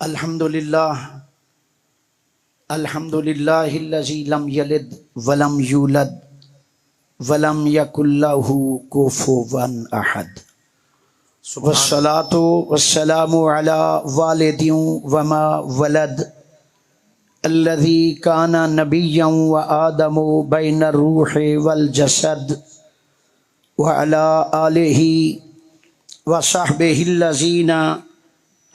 الحمدللہ الذی لم یلد ولم یولد ولم یکن لہ کفوا احد والصلاۃ والسلام علی والد وما ولد الذی کان نبیا وآدم بین الروح والجسد وعلی آلہ وصحبہ الذین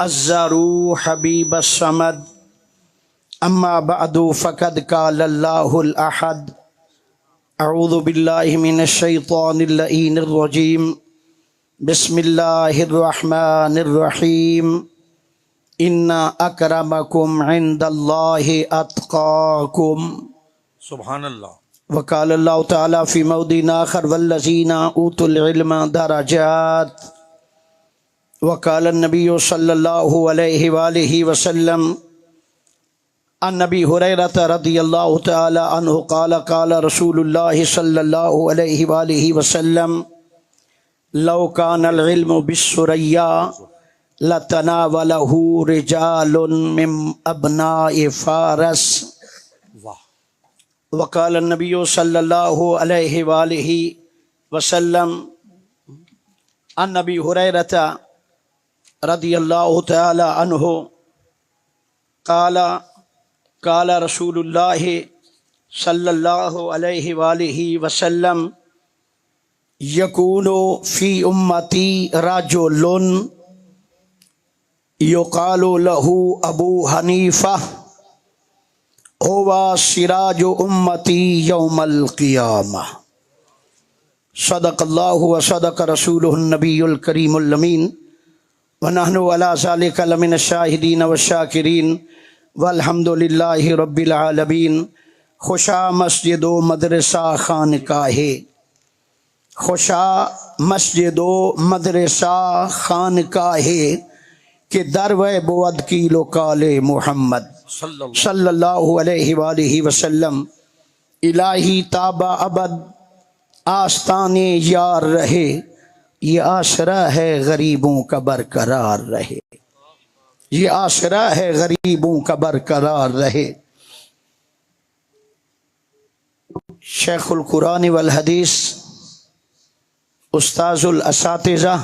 عزروا حبیب الصمد اما بعد فقد قال اللہ الاحد اعوذ باللہ من الشیطان اللعین الرجیم بسم اللہ الرحمن الرحیم ان اکرمکم عند اللہ اتقاکم سبحان اللہ. وقال اللہ تعالی فی موضع آخر والذین اوتوا العلم درجات وقال النبی صلی اللہ علیہ وآلہ وسلم عن ابی ہریرہ رضی اللہ تعالی عنہ قال قال رسول اللہ صلی اللہ علیہ وآلہ وسلم لو کان العلم بالثریا لتناولہ رجال من ابناء فارس. وقال النبی صلی اللہ علیہ وآلہ وسلم عن ابی ہریرہ رضی اللہ تعالی عنہ قال قال رسول اللہ صلی اللہ علیہ وآلہ وسلم یکون فی امتی رجل یقال لہ ابو حنیفہ هو سراج امتی یوم القیامہ. صدق اللہ وصدق رسولہ النبی الکریم الامین ونحن علی ذلک لمن الشاہدین والشاکرین والحمد للہ رب العالمین. خوشا مسجد و مدرسہ خانقاہ، خوشا مسجد و مدرسہ خانقاہ کہ درو بود کی لوکال محمد صلی اللہ علیہ وآلہ وسلم. الہی تابہ ابد آستان یار رہے، یہ آسرا ہے غریبوں کا برقرار رہے، یہ آسرا ہے غریبوں کا برقرار رہے. شیخ القرآن والحدیث استاذ الاساتذہ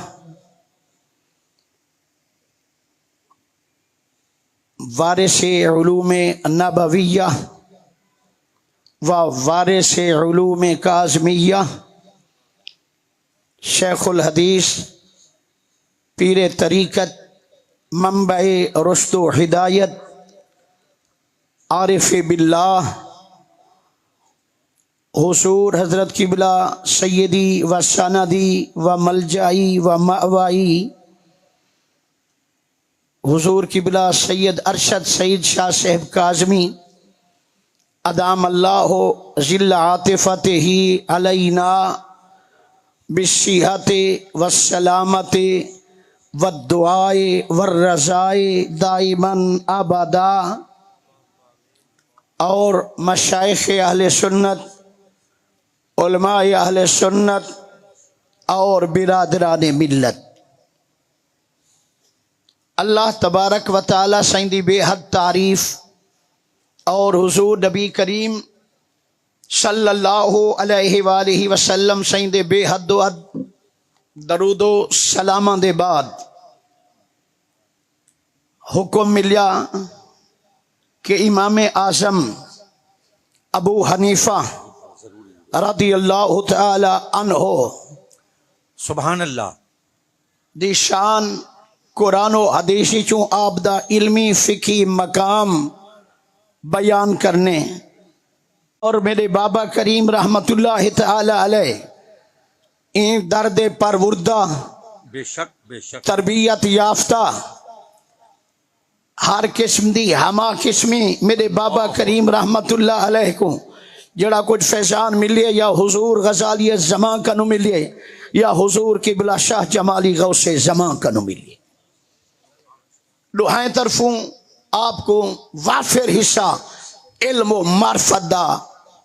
وارث علوم نبویہ و وارث علوم کاظمیہ، شیخ الحدیث پیر طریقت منبع رشد و ہدایت عارف باللہ حضور حضرت قبلہ سیدی و سندی و ملجائی و مأوائی حضور قبلہ سید ارشد سید شاہ صاحب کاظمی ادام اللہ ذل عاطفتہ علینا بالصحت والسلامت والدعاء والرضاء دائما ابدا. اور مشائخ اہل سنت، علماء اہل سنت اور برادران ملت، اللہ تبارک و تعالی سیندی بے حد تعریف اور حضور نبی کریم صلی اللہ علیہ وآلہ وسلم سیندے بے حد و حد درود و سلامہ دے بعد حکم ملیا کہ امام اعظم ابو حنیفہ رضی اللہ تعالی عنہ سبحان اللہ دی شان قرآن و حدیثی چوں آبدہ علمی فقی مقام بیان کرنے، اور میرے بابا کریم رحمت اللہ تعالی علیہ این درد پروردہ بے شک بے شک تربیت یافتہ ہر قسم دی ہما قسمی میرے بابا کریم رحمت اللہ علیہ کو جڑا کچھ فیضان ملیے یا حضور غزالی زمان کا نو ملیے یا حضور قبلہ شاہ جمالی غوث زمان کا نو ملیے، دعائیں طرفوں آپ کو وافر حصہ علم و معرفت دا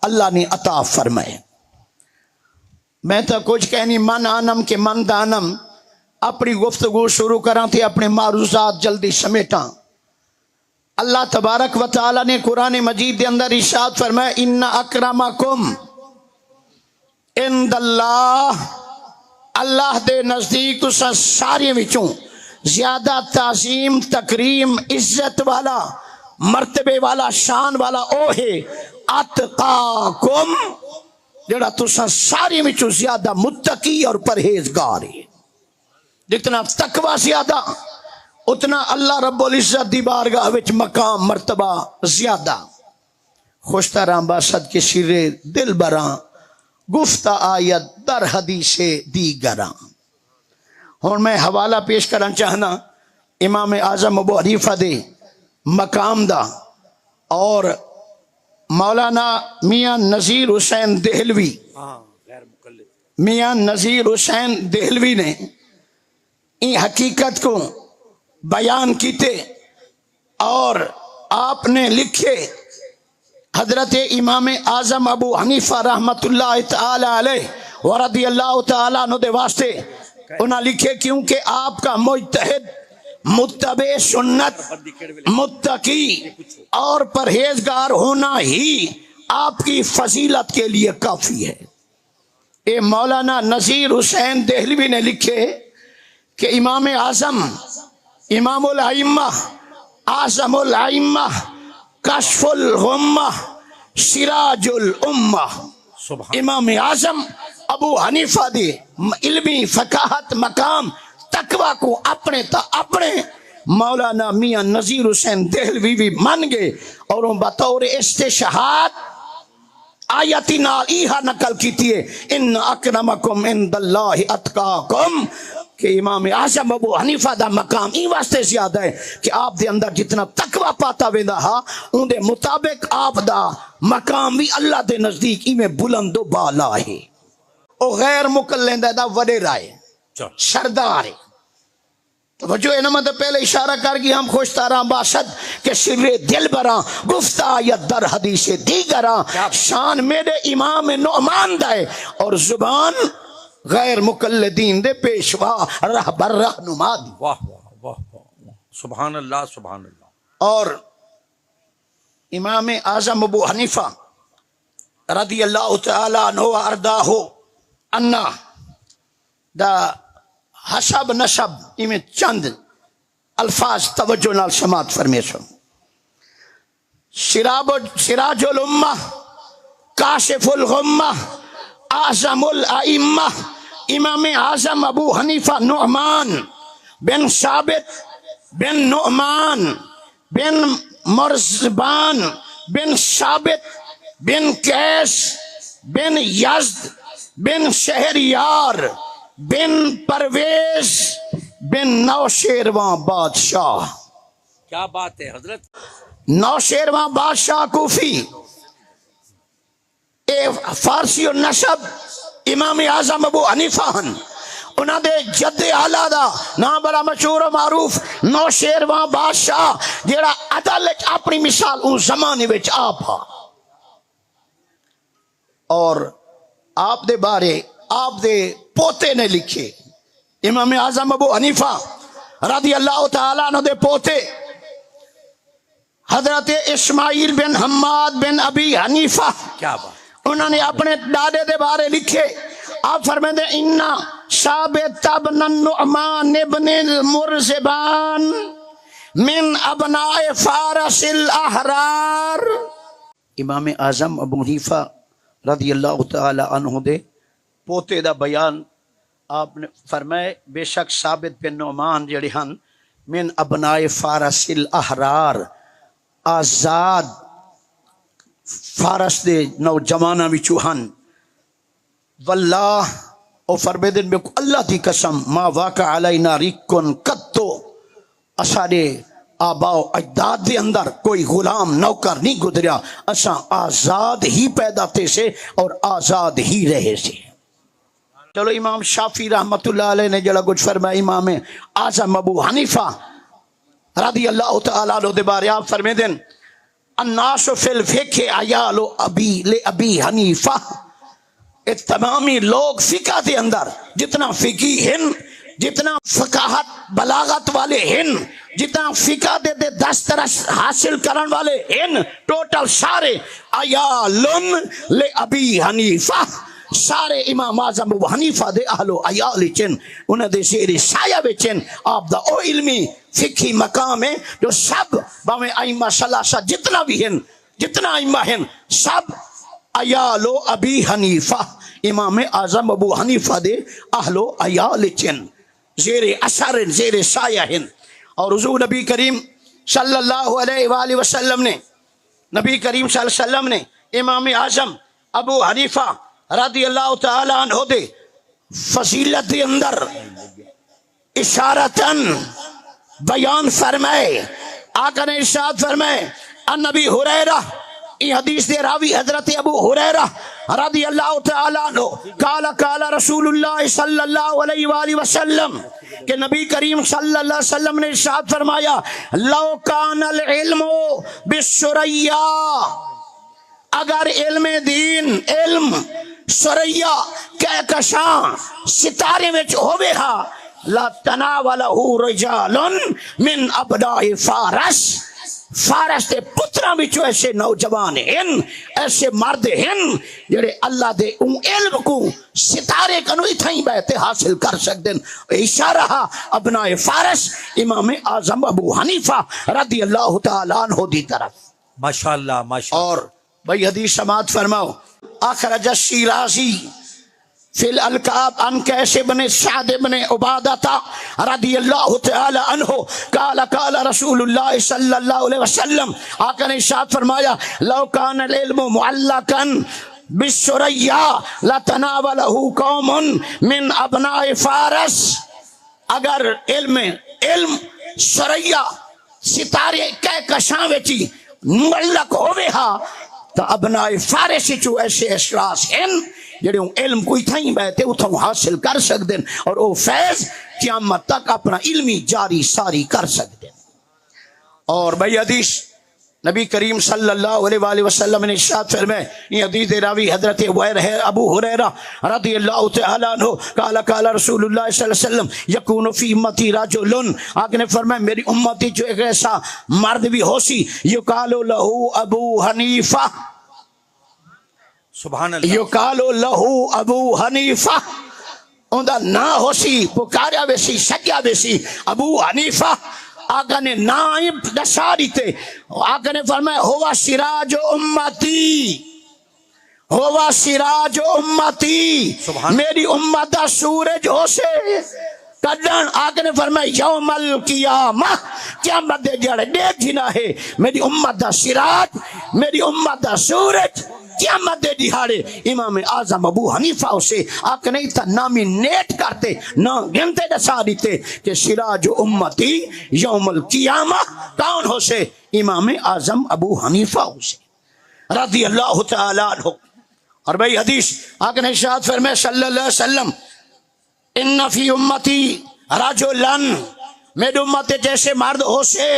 اللہ نے عطا فرمائے. میں تو کچھ کہنی من آنم کہ من دانم، اپنی گفتگو شروع کراں تھے اپنے معروضات جلدی سمیٹاں. اللہ تبارک و تعالی نے قرآن مجید کے اندر ارشاد فرمایا ان اکرمکم عند اللہ، اللہ دے نزدیک تساں سارے وچوں زیادہ تعظیم تکریم عزت والا مرتبے والا شان والا او ہے اتقاکم، جڑا تساں سارے وچوں زیادہ متقی اور پرہیزگار ہے۔ جتنا تقوی زیادہ اتنا اللہ رب العزت دی بارگاہ وچ مقام مرتبہ زیادہ۔ خوشتراں باشد کے شرے دل براں گفتہ آیت در حدیث دیگراں۔ ہن میں حوالہ پیش کرنا چاہنا امام اعظم ابو حنیفہ دے مقام دا، اور مولانا میاں نذیر حسین دہلوی، غیر مقلد میاں نذیر حسین دہلوی نے ان حقیقت کو بیان کیتے، اور آپ نے لکھے حضرت امام اعظم ابو حنیفہ رحمت اللہ تعالی علیہ ورضی اللہ تعالیٰ عنہ دے واسطے انہاں لکھے کیونکہ آپ کا مجتہد متبع سنت متقی اور پرہیزگار ہونا ہی آپ کی فضیلت کے لیے کافی ہے۔ اے مولانا نذیر حسین دہلوی نے لکھے کہ امام اعظم، امام الائمہ، اعظم الائمہ، کشف الغمہ، سراج الامہ، امام اعظم ابو حنیفہ دی علمی فقاہت مقام تقوی کو اپنے تا اپنے مولانا میاں نذیر حسین دہلوی بھی مان گئے، اور وہ بطور استشہاد آیتی نال ایہا نقل کیتی ہے ان اکرمکم عند اللہ اتقاکم، کہ امام اعظم ابو حنیفہ دا مقام ای واسطے زیادہ ہے کہ آپ دے اندر جتنا تقوی پاتا ویندا ہا ان دے مطابق آپ دا مقام بھی اللہ دے نزدیک ای میں بلند و بالا ہے۔ او غیر مقلد دا وڈے رائے سردار ہے۔ توجہ انما تو پہلے اشارہ کر گی ہم خوش تاراں باشد کہ سر دل براں گفتہ آیت در حدیث دیگراں، شان میرے امام نعمان دائے اور زبان غیر مقلدین دے پیشوا رہبر رہنما دی۔ واہ واہ واہ واہ، سبحان اللہ سبحان اللہ۔ اور امام اعظم ابو حنیفہ رضی اللہ تعالیٰ عنہ و ارداہ انا دا حسب نسب میں چند الفاظ توجہ نال سماعت فرمیشن۔ سراج الامہ، کاشف الغمہ، اعظم الائمہ، امام اعظم ابو حنیفہ نعمان بن ثابت بن نعمان بن مرزبان بن ثابت بن قیس بن یزد بن شہریار بن پرویز بن نوشیرواں بادشاہ۔ کیا بات ہے حضرت! نوشیرواں بادشاہ کوفی، اے فارسی و نسب امام اعظم ابو حنیفہ ہن، انہاں دے جد اعلیٰ دا نام بڑا مشہور و معروف نوشیرواں بادشاہ جیڑا عدل اپنی مثال اس زمانے وچ آپ ہا، اور آپ دے بارے آپ دے پوتے نے لکھے۔ امام اعظم ابو حنیفہ رضی اللہ تعالیٰ عنہ دے پوتے حضرت اسماعیل بن حماد بن ابی حنیفہ، کیا بات! انہوں نے اپنے دادے دے بارے لکھے، آپ فرمائیں انا ثابت ابن النعمان ابن المرزبان من ابناء فارس الاحرار۔ امام اعظم ابو حنیفہ رضی اللہ تعالی عنہ دے پوتے دا بیان آپ نے فرمائے بے شک ثابت بن نعمان جڑے ہن من ابناء فارس الاحرار، آزاد فارس دے نوجوانہ وچوں ہن۔ واللہ او فرمیدن میں اللہ دی قسم ما واقع علینا رکن قطو، اساڑے آبا و اجداد دے اندر کوئی غلام نوکر نہیں گزریا، اساں آزاد ہی پیدا تھے سے اور آزاد ہی رہے سے۔ چلو امام شافعی رحمت اللہ علیہ نے جڑا کچھ فرمایا امام اعظم ابو حنیفہ رضی اللہ تعالیٰ عنہ دے بارے آپ فرمیدن الناس فی الفقہ عیال ابی لابی حنیفہ، تمامی لوگ فقہ دے اندر جتنا فقی ہیں جتنا فقاہت بلاغت والے ہیں، جتنا فقہ دے دسترس حاصل کرن والے ہیں، ٹوٹل سارے عیالن لابی حنیفہ، سارے امام اعظم ابو حنیفہ دے اہل و عیال چن، انہاں دے زیر سایہ وچن آپ دا او علمی فقہی مقام ہے جو سب باویں ائمہ ثلاثہ جتنا بھی ہیں، جتنا ائمہ ہیں، سب عیال و ابی حنیفہ، امام اعظم ابو حنیفہ دے اہل و عیال چن، زیر اثر زیر سایہ ہیں۔ اور حضور نبی کریم صلی اللہ علیہ وآلہ وسلم نے، نبی کریم صلی اللہ علیہ وسلم نے امام اعظم ابو حنیفہ رضی اللہ تعالیٰ عنہ دے فضیلت دے اندر اشارتاً بیان فرمائے، آقا نے ارشاد فرمائے ان نبی ہریرہ، یہ حدیث دے راوی حضرت ابو ہریرہ رضی اللہ تعالیٰ عنہ قال رسول اللہ صلی اللہ علیہ وآلہ وسلم کہ نبی کریم صلی اللہ علیہ وسلم نے ارشاد فرمایا لو کان العلم بالثریا، اگر علم دین، علم ثریا کہکشاں ستارے وچ ہوے ہا لا تناولہ رجال من ابناء فارس، فارس دے پتراں وچوں ایسے نوجوان ہیں، ایسے مرد ہیں جڑے اللہ دے اون علم کو ستارے کنو اتھائیں بیٹھے حاصل کر سکتے ہیں۔ اشارہ ابناء فارس امام اعظم ابو حنیفہ رضی اللہ تعالیٰ عنہ دی طرف۔ ماشاءاللہ ماشاءاللہ۔ اور بھائی حدیث سماعت فرماؤ، اخرج الشیرازی فی الالقاب عن قیس بن سعد بن عبادہ رضی اللہ تعالی عنہ قال رسول اللہ صلی اللہ علیہ وسلم، آقا نے ارشاد فرمایا لو کان العلم معلقا بالثریا لتناولہ قوم من ابناء فارس، اگر علم ثریا ستارے کہکشاں وچی معلق ہوئے ہا تو ابناء فارس چو ایسے اشخاص ہیں جڑے علم کوئی تھائیں بیٹھے اتھوں حاصل کر سکتے ہیں اور وہ فیض قیامت تک اپنا علمی جاری ساری کر سکتے ہیں۔ اور بھائی حدیث نبی کریم صلی اللہ علیہ وآلہ وسلم نے ارشاد فرمائے، یہ حدیث راوی حضرت ابو ہریرہ رضی اللہ تعالی عنہ قال رسول اللہ صلی اللہ علیہ وسلم یکون فی امتی رجل، آقا نے فرمایا میری امتی جو ایک ایسا مرد بھی ہو سی یقال لہو ابو حنیفہ، سبحان اللہ، یقال لہو ابو حنیفہ، اندہ نا ہو سی پکاریا ویسی سجیا ویسی ابو حنیفہ، آقا نے نائب دشاری تھے، آقا نے فرمایا ہوا سراج امتی، ہوا سراج امتی، میری امت دا سورج ہو سے کڈن، آقا نے فرمایا یوم القیامہ، قیامت دے جڑے دیکھ جنا ہے میری امت دا سراج، میری امت دا سورج قیامت دے دہاڑے امام اعظم ابو حنیفہ اسے آقا نہیں تھا نامی نیٹ کرتے نہ گنتے دسا دیتے کہ سراج امتی یوم القیامہ کون ہو سے امام اعظم ابو حنیفہ اسے رضی اللہ تعالی عنہ۔ اور بھائی حدیث آقا نے ارشاد فرمائے صلی اللہ علیہ وسلم ان فی امتی رجلن، میری امت جیسے مرد ہو سے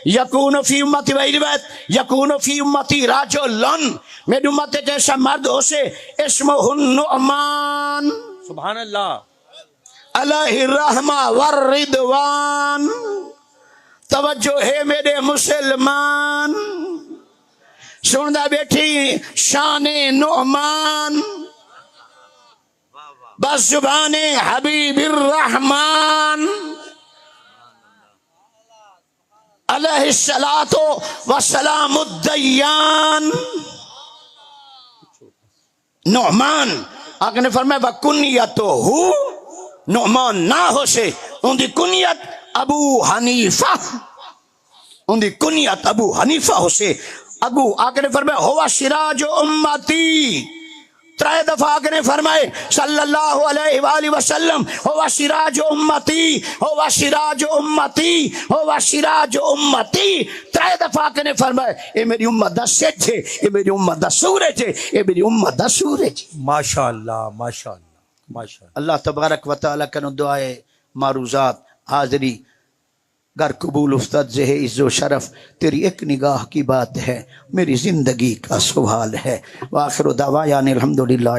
یکون فی امتی وہی روایت یکون فی امتی رجلن، میری امت جیسا مرد ہو سے اسمہ النعمان، سبحان اللہ، علیہ الرحمہ والرضوان، توجہ ہے میرے مسلمان، سندہ بیٹھی شان نعمان بس زبان حبیب الرحمن علیہ الصلاۃ والسلام الدیان، نعمان آقا نے فرمایا وکنیتہ، نعمان نہ ہو سے ان دی کنیت ابو حنیفہ، ان دی کنیت ابو حنیفہ ہو سے ابو، آقا نے فرمایا ہوا سراج امتی، ترائے دفعہ آقا نے فرمائے صلی اللہ علیہ وآلہ وسلم ہوا سراج امتی، ہوا سراج امتی، ہوا سراج امتی، ترائے دفعہ آقا نے فرمائے اے میری امت دا سج ہے، اے میری امت دا سورج ہے، اے میری امت دا سورج۔ ماشاءاللہ ماشاءاللہ ماشاءاللہ۔ اللہ تبارک و تعالیٰ کا دعائے معروضات حاضری گر قبول افتاد زہ عز و شرف، تیری ایک نگاہ کی بات ہے، میری زندگی کا سوال ہے۔ وآخر دعوانا الحمدللہ۔